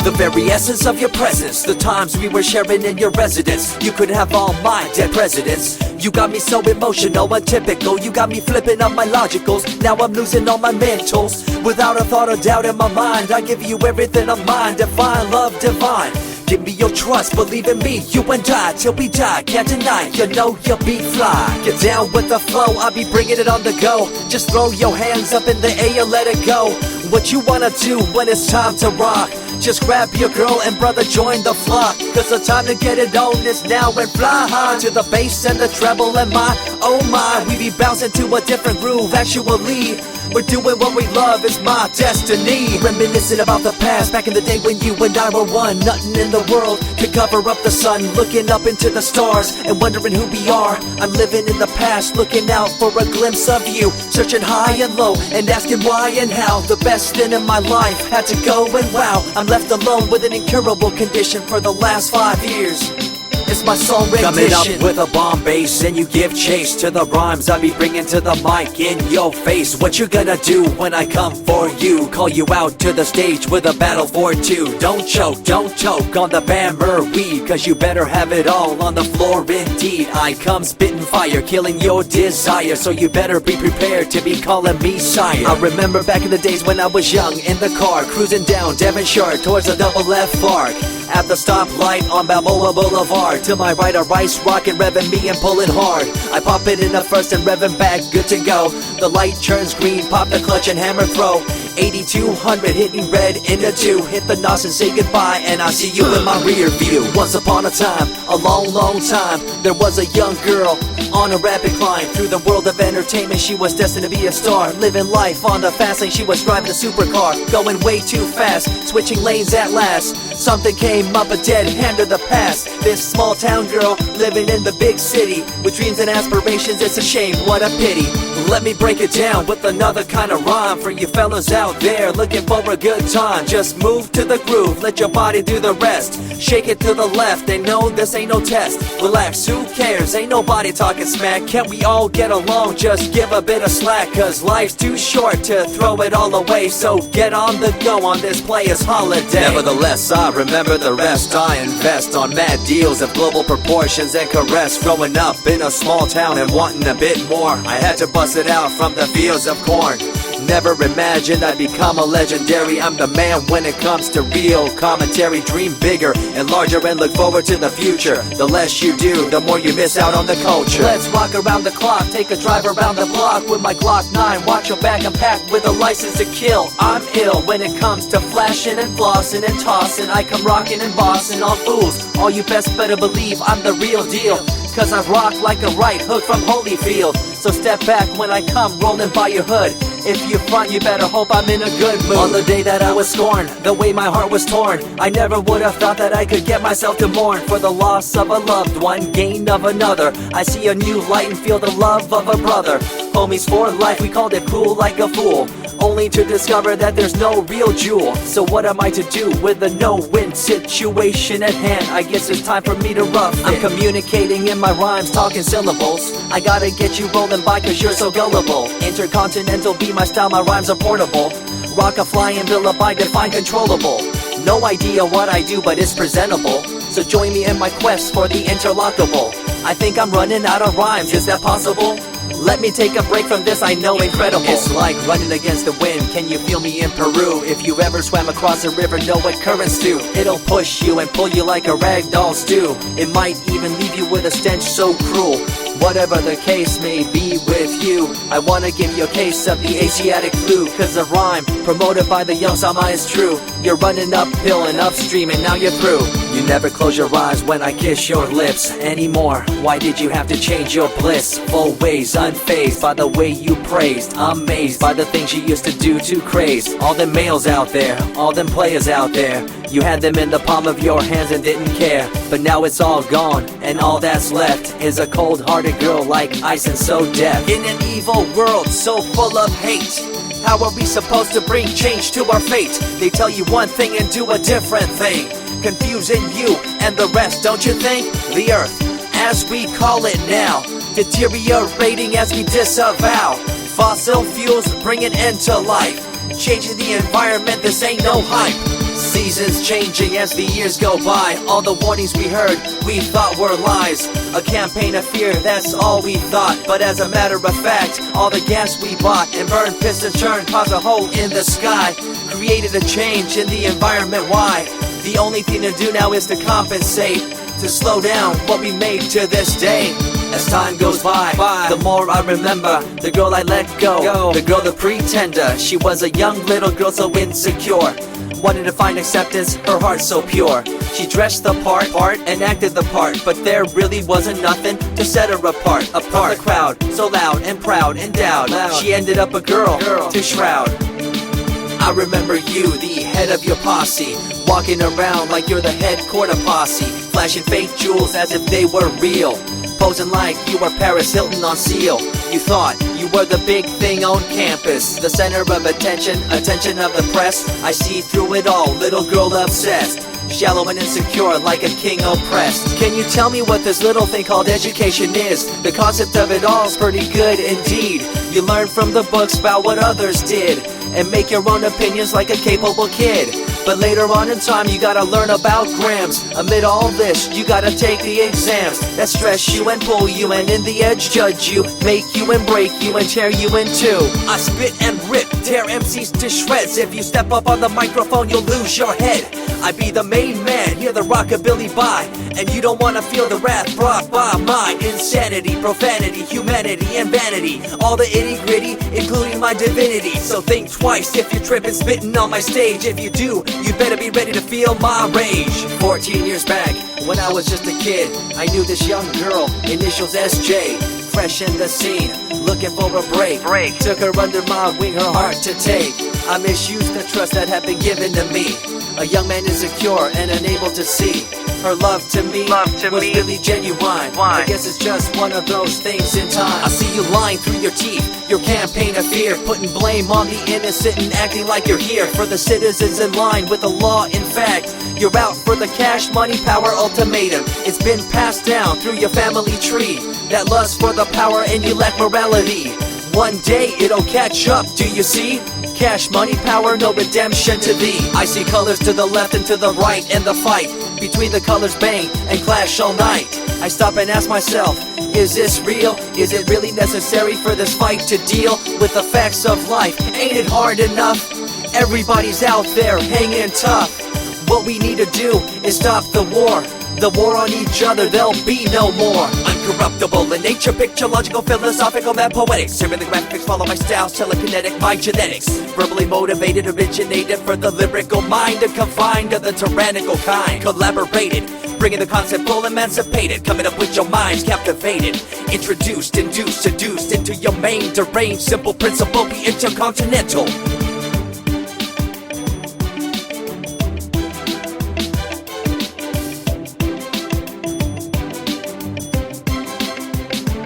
The very essence of your presence, the times we were sharing in your residence. You could have all my dead presidents. You got me so emotional, untypical. You got me flipping up my logicals. Now I'm losing all my mentals. Without a thought or doubt in my mind, I give you everything of mine. Divine love, divine. Give me your trust, believe in me, you and I, till we die, can't deny, you know you'll be fly. Get down with the flow, I'll be bringing it on the go. Just throw your hands up in the air, let it go. What you wanna do when it's time to rock? Just grab your girl and brother, join the flock. Cause the time to get it on is now, and fly high to the bass and the treble and my, oh my. We be bouncing to a different groove, actually. We're doing what we love, it's my destiny. Reminiscing about the past, back in the day when you and I were one. Nothing in the world could cover up the sun. Looking up into the stars and wondering who we are. I'm living in the past, looking out for a glimpse of you. Searching high and low and asking why and how. The best thing in my life had to go, and wow, I'm left alone with an incurable condition for the last 5 years. It's my song rendition. Coming up with a bomb bass and you give chase to the rhymes I be bringing to the mic in your face. What you gonna do when I come for you? Call you out to the stage with a battle for two. Don't choke on the bammer weed, cause you better have it all on the floor indeed. I come spitting fire, killing your desire, so you better be prepared to be calling me sire. I remember back in the days when I was young, in the car, cruising down Devonshire towards the double F arc. At the stoplight on Balboa Boulevard, to my right a rice rocket revving me and pulling hard. I pop it in the first and revving back, good to go. The light turns green, pop the clutch and hammer throw. 8200 hitting red in the 2. Hit the NOS and say goodbye, and I see you in my rear view. Once upon a time, a long time, there was a young girl on a rapid climb through the world of entertainment. She was destined to be a star, living life on the fast lane. She was driving a supercar, going way too fast, switching lanes at last. Something came up, a dead hand of the past. This small town girl living in the big city with dreams and aspirations. It's a shame, what a pity. Let me break it down with another kind of rhyme for you fellas out there looking for a good time. Just move to the groove, let your body do the rest. Shake it to the left, they know this ain't no test. Relax, who cares, ain't nobody talking smack. Can't we all get along, just give a bit of slack. Cause life's too short to throw it all away, so get on the go on this player's holiday. Nevertheless, I remember the rest. I invest on mad deals of global proportions and caress. Growing up in a small town and wanting a bit more, I had to bust it out from the fields of corn. Never imagined I'd become a legendary. I'm the man when it comes to real commentary. Dream bigger and larger and look forward to the future. The less you do, the more you miss out on the culture. Let's rock around the clock, take a drive around the block with my Glock 9. Watch your back, I'm packed with a license to kill. I'm ill when it comes to flashing and flossing and tossing. I come rocking and bossing on fools. All you best better believe I'm the real deal, cause I rock like a right hook from Holyfield. So step back when I come rolling by your hood. If you front, you better hope I'm in a good mood. On the day that I was scorned, the way my heart was torn, I never would have thought that I could get myself to mourn for the loss of a loved one, gain of another. I see a new light and feel the love of a brother. Homies for life, we called it cool like a fool, only to discover that there's no real jewel. So what am I to do with a no-win situation at hand? I guess it's time for me to rough it. I'm communicating in my rhymes, talking syllables. I gotta get you rolling by cause you're so gullible. Intercontinental be my style, my rhymes are portable. Rock a flying villa by define controllable. No idea what I do, but it's presentable. So join me in my quest for the interlockable. I think I'm running out of rhymes, is that possible? Let me take a break from this, I know incredible. It's like running against the wind, can you feel me in Peru? If you ever swam across a river, know what currents do. It'll push you and pull you like a ragdoll stew. It might even leave you with a stench so cruel. Whatever the case may be with you, I wanna give you a case of the Asiatic flu. Cause the rhyme promoted by the young Sama is true. You're running uphill and upstream and now you're through. You never close your eyes when I kiss your lips anymore. Why did you have to change your bliss? Full ways, unfazed by the way you praised. Amazed by the things you used to do to craze. All them males out there, all them players out there, you had them in the palm of your hands and didn't care. But now it's all gone, and all that's left is a cold-hearted girl like ice and so deaf. In an evil world so full of hate, how are we supposed to bring change to our fate? They tell you one thing and do a different thing, confusing you and the rest, don't you think? The earth, as we call it now, deteriorating as we disavow. Fossil fuels bring an end to life, changing the environment, this ain't no hype. Seasons changing as the years go by. All the warnings we heard, we thought were lies. A campaign of fear, that's all we thought. But as a matter of fact, all the gas we bought and burned, pissed and churned caused a hole in the sky. Created a change in the environment, why? The only thing to do now is to compensate, to slow down what we made to this day. As time goes by, the more I remember the girl I let go, the girl, the pretender. She was a young little girl so insecure, wanted to find acceptance, her heart so pure. She dressed the part and acted the part, but there really wasn't nothing to set her apart from the crowd, so loud and proud, endowed. She ended up a girl to shroud. I remember you, the head of your posse, walking around like you're the head quarter posse, flashing fake jewels as if they were real, posing like you were Paris Hilton on seal. You thought you were the big thing on campus, the center of attention of the press. I see through it all, little girl obsessed, shallow and insecure like a king oppressed. Can you tell me what this little thing called education is? The concept of it all's pretty good indeed. You learn from the books about what others did and make your own opinions like a capable kid. But later on in time you gotta learn about grams. Amid all this you gotta take the exams that stress you and pull you, and in the edge judge you, make you and break you and tear you in two. I spit and rip, tear MCs to shreds. If you step up on the microphone you'll lose your head. I be the main man, hear the rockabilly by, and you don't wanna feel the wrath brought by my insanity, profanity, humanity, and vanity. All the itty gritty, including my divinity. So think twice if you're tripping, spitting on my stage. If you do, you better be ready to feel my rage. 14 years back, when I was just a kid, I knew this young girl, initials SJ, fresh in the scene, looking for a break. Took her under my wing, her heart to take. I misused the trust that had been given to me. A young man insecure and unable to see her love to me was really genuine. I guess it's just one of those things in time. I see you lying through your teeth, your campaign of fear, putting blame on the innocent and acting like you're here for the citizens in line with the law. In fact, you're out for the cash, money, power ultimatum. It's been passed down through your family tree, that lust for the power and you lack morality. One day it'll catch up, do you see? Cash, money, power, no redemption to thee. I see colors to the left and to the right, and the fight between the colors bang and clash all night. I stop and ask myself, is this real? Is it really necessary for this fight to deal with the facts of life? Ain't it hard enough? Everybody's out there hanging tough. What we need to do is stop the war on each other, there'll be no more. Uncorruptible in nature, picture, logical, philosophical, mad poetic. Serving the graphics, follow my style, telekinetic, my genetics. Verbally motivated, originated for the lyrical mind, and confined to the tyrannical kind. Collaborated, bringing the concept full emancipated, coming up with your minds captivated. Introduced, induced, seduced into your main deranged, simple principle, be intercontinental.